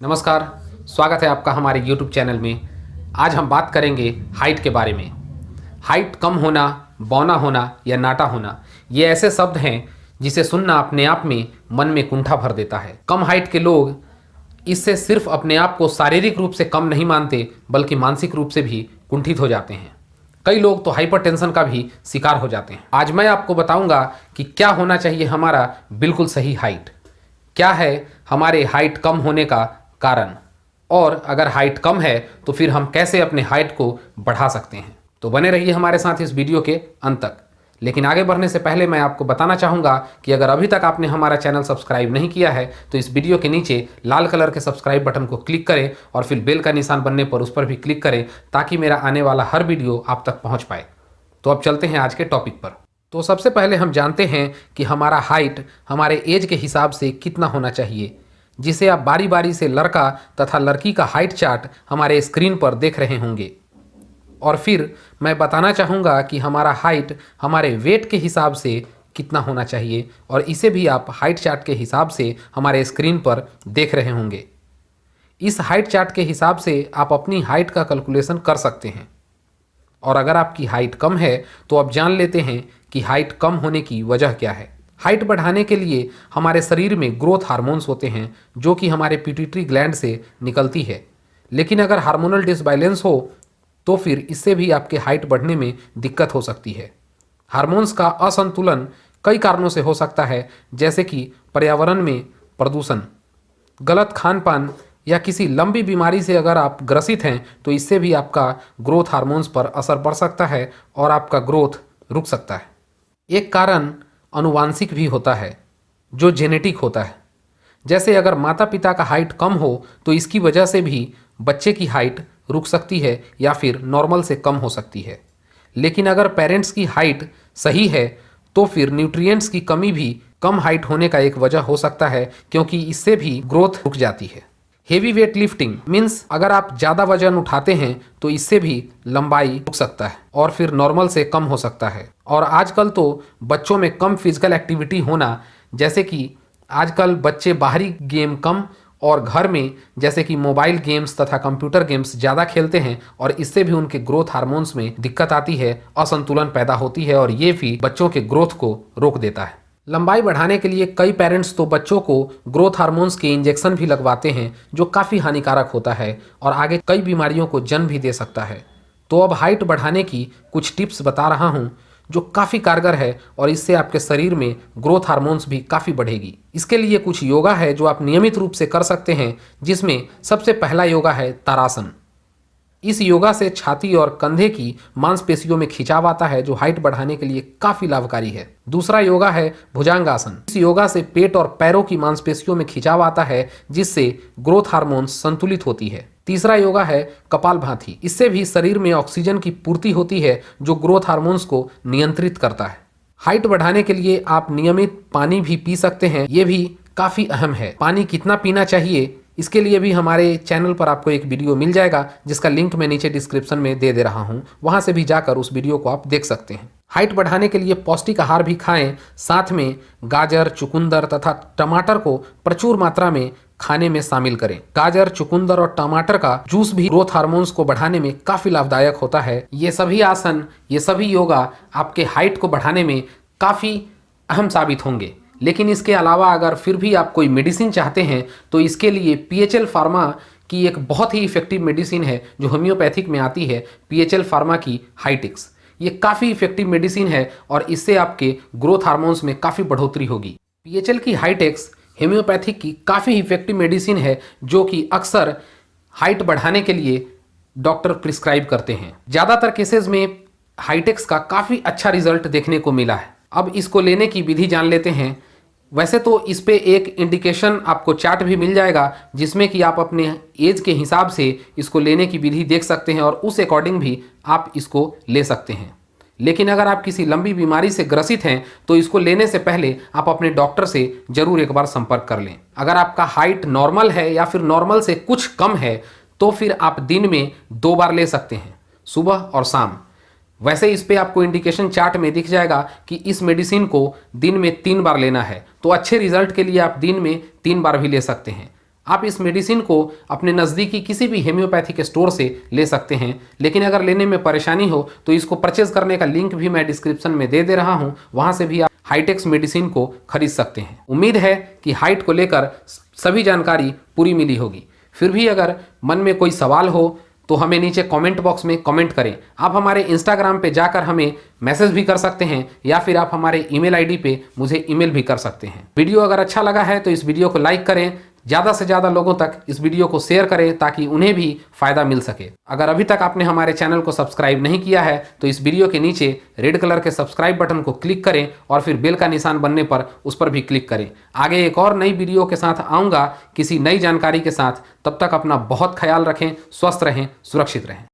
नमस्कार। स्वागत है आपका हमारे YouTube चैनल में। आज हम बात करेंगे हाइट के बारे में। हाइट कम होना, बौना होना या नाटा होना, ये ऐसे शब्द हैं जिसे सुनना अपने आप में मन में कुंठा भर देता है। कम हाइट के लोग इससे सिर्फ अपने आप को शारीरिक रूप से कम नहीं मानते बल्कि मानसिक रूप से भी कुंठित हो जाते हैं। कई लोग तो हाइपरटेंशन का भी शिकार हो जाते हैं। आज मैं आपको बताऊंगा कि क्या होना चाहिए हमारा बिल्कुल सही हाइट, क्या है हमारे हाइट कम होने का कारण, और अगर हाइट कम है तो फिर हम कैसे अपने हाइट को बढ़ा सकते हैं। तो बने रहिए हमारे साथ इस वीडियो के अंत तक। लेकिन आगे बढ़ने से पहले मैं आपको बताना चाहूँगा कि अगर अभी तक आपने हमारा चैनल सब्सक्राइब नहीं किया है तो इस वीडियो के नीचे लाल कलर के सब्सक्राइब बटन को क्लिक करें और फिर बेल का निशान बनने पर उस पर भी क्लिक करें ताकि मेरा आने वाला हर वीडियो आप तक पहुँच पाए। तो अब चलते हैं आज के टॉपिक पर। तो सबसे पहले हम जानते हैं कि हमारा हाइट हमारे एज के हिसाब से कितना होना चाहिए, जिसे आप बारी बारी से लड़का तथा लड़की का हाइट चार्ट हमारे स्क्रीन पर देख रहे होंगे। और फिर मैं बताना चाहूँगा कि हमारा हाइट हमारे वेट के हिसाब से कितना होना चाहिए, और इसे भी आप हाइट चार्ट के हिसाब से हमारे स्क्रीन पर देख रहे होंगे। इस हाइट चार्ट के हिसाब से आप अपनी हाइट का कैलकुलेशन कर सकते हैं। और अगर आपकी हाइट कम है तो अब जान लेते हैं कि हाइट कम होने की वजह क्या है। हाइट बढ़ाने के लिए हमारे शरीर में ग्रोथ हार्मोन्स होते हैं जो कि हमारे पिट्यूटरी ग्लैंड से निकलती है। लेकिन अगर हार्मोनल डिसबैलेंस हो तो फिर इससे भी आपके हाइट बढ़ने में दिक्कत हो सकती है। हार्मोन्स का असंतुलन कई कारणों से हो सकता है, जैसे कि पर्यावरण में प्रदूषण, गलत खान पान या किसी लंबी बीमारी से अगर आप ग्रसित हैं तो इससे भी आपका ग्रोथ हार्मोन्स पर असर पड़ सकता है और आपका ग्रोथ रुक सकता है। एक कारण अनुवांशिक भी होता है जो जेनेटिक होता है। जैसे अगर माता पिता का हाइट कम हो तो इसकी वजह से भी बच्चे की हाइट रुक सकती है या फिर नॉर्मल से कम हो सकती है। लेकिन अगर पेरेंट्स की हाइट सही है तो फिर न्यूट्रिएंट्स की कमी भी कम हाइट होने का एक वजह हो सकता है, क्योंकि इससे भी ग्रोथ रुक जाती है। हेवी वेट लिफ्टिंग मीन्स अगर आप ज़्यादा वजन उठाते हैं तो इससे भी लंबाई रुक सकता है और फिर नॉर्मल से कम हो सकता है। और आजकल तो बच्चों में कम फिजिकल एक्टिविटी होना, जैसे कि आजकल बच्चे बाहरी गेम कम और घर में जैसे कि मोबाइल गेम्स तथा कंप्यूटर गेम्स ज़्यादा खेलते हैं, और इससे भी उनके ग्रोथ हार्मोन्स में दिक्कत आती है, असंतुलन पैदा होती है और ये भी बच्चों के ग्रोथ को रोक देता है। लंबाई बढ़ाने के लिए कई पेरेंट्स तो बच्चों को ग्रोथ हार्मोन्स के इंजेक्शन भी लगवाते हैं जो काफ़ी हानिकारक होता है और आगे कई बीमारियों को जन्म भी दे सकता है। तो अब हाइट बढ़ाने की कुछ टिप्स बता रहा हूँ जो काफ़ी कारगर है और इससे आपके शरीर में ग्रोथ हार्मोन्स भी काफ़ी बढ़ेगी। इसके लिए कुछ योगा है जो आप नियमित रूप से कर सकते हैं, जिसमें सबसे पहला योगा है तारासन। इस योगा से छाती और कंधे की मांसपेशियों में खिंचाव आता है जो हाइट बढ़ाने के लिए काफी लाभकारी है। दूसरा योगा है भुजंगासन। इस योगा से पेट और पैरों की मांसपेशियों में खिंचाव आता है जिससे ग्रोथ हार्मोन्स संतुलित होती है। तीसरा योगा है कपालभाति। इससे भी शरीर में ऑक्सीजन की पूर्ति होती है जो ग्रोथ हार्मोन्स को नियंत्रित करता है। हाइट बढ़ाने के लिए आप नियमित पानी भी पी सकते हैं, ये भी काफी अहम है। पानी कितना पीना चाहिए इसके लिए भी हमारे चैनल पर आपको एक वीडियो मिल जाएगा जिसका लिंक मैं नीचे डिस्क्रिप्शन में दे रहा हूँ, वहाँ से भी जाकर उस वीडियो को आप देख सकते हैं। हाइट बढ़ाने के लिए पौष्टिक आहार भी खाएं, साथ में गाजर, चुकंदर तथा टमाटर को प्रचुर मात्रा में खाने में शामिल करें। गाजर, चुकंदर और टमाटर का जूस भी ग्रोथ हार्मोन्स को बढ़ाने में काफ़ी लाभदायक होता है। ये सभी आसन, ये सभी योगा आपके हाइट को बढ़ाने में काफ़ी अहम साबित होंगे। लेकिन इसके अलावा अगर फिर भी आप कोई मेडिसिन चाहते हैं तो इसके लिए PHL फार्मा की एक बहुत ही इफेक्टिव मेडिसिन है जो होम्योपैथिक में आती है, PHL फार्मा की हाइटेक्स। ये काफ़ी इफेक्टिव मेडिसिन है और इससे आपके ग्रोथ हार्मोन्स में काफ़ी बढ़ोतरी होगी। PHL की हाइटेक्स होम्योपैथिक की काफ़ी इफेक्टिव मेडिसिन है जो कि अक्सर हाइट बढ़ाने के लिए डॉक्टर प्रिस्क्राइब करते हैं। ज़्यादातर केसेस में हाइटेक्स का काफ़ी अच्छा रिजल्ट देखने को मिला है। अब इसको लेने की विधि जान लेते हैं। वैसे तो इस पे एक इंडिकेशन आपको चार्ट भी मिल जाएगा जिसमें कि आप अपने एज के हिसाब से इसको लेने की विधि देख सकते हैं और उस अकॉर्डिंग भी आप इसको ले सकते हैं। लेकिन अगर आप किसी लंबी बीमारी से ग्रसित हैं तो इसको लेने से पहले आप अपने डॉक्टर से जरूर एक बार संपर्क कर लें। अगर आपका हाइट नॉर्मल है या फिर नॉर्मल से कुछ कम है तो फिर आप दिन में 2 बार ले सकते हैं, सुबह और शाम। वैसे इस पे आपको इंडिकेशन चार्ट में दिख जाएगा कि इस मेडिसिन को दिन में 3 बार लेना है, तो अच्छे रिजल्ट के लिए आप दिन में 3 बार भी ले सकते हैं। आप इस मेडिसिन को अपने नज़दीकी किसी भी हेम्योपैथिक स्टोर से ले सकते हैं, लेकिन अगर लेने में परेशानी हो तो इसको परचेज करने का लिंक भी मैं डिस्क्रिप्शन में दे दे रहा हूं, वहां से भी आप हाइटेक्स मेडिसिन को खरीद सकते हैं। उम्मीद है कि हाइट को लेकर सभी जानकारी पूरी मिली होगी। फिर भी अगर मन में कोई सवाल हो तो हमें नीचे कमेंट बॉक्स में कमेंट करें। आप हमारे इंस्टाग्राम पे जाकर हमें मैसेज भी कर सकते हैं या फिर आप हमारे ईमेल आईडी पे मुझे ईमेल भी कर सकते हैं। वीडियो अगर अच्छा लगा है तो इस वीडियो को लाइक करें, ज़्यादा से ज़्यादा लोगों तक इस वीडियो को शेयर करें ताकि उन्हें भी फ़ायदा मिल सके। अगर अभी तक आपने हमारे चैनल को सब्सक्राइब नहीं किया है तो इस वीडियो के नीचे रेड कलर के सब्सक्राइब बटन को क्लिक करें और फिर बेल का निशान बनने पर उस पर भी क्लिक करें। आगे एक और नई वीडियो के साथ आऊँगा किसी नई जानकारी के साथ। तब तक अपना बहुत ख्याल रखें, स्वस्थ रहें, सुरक्षित रहें।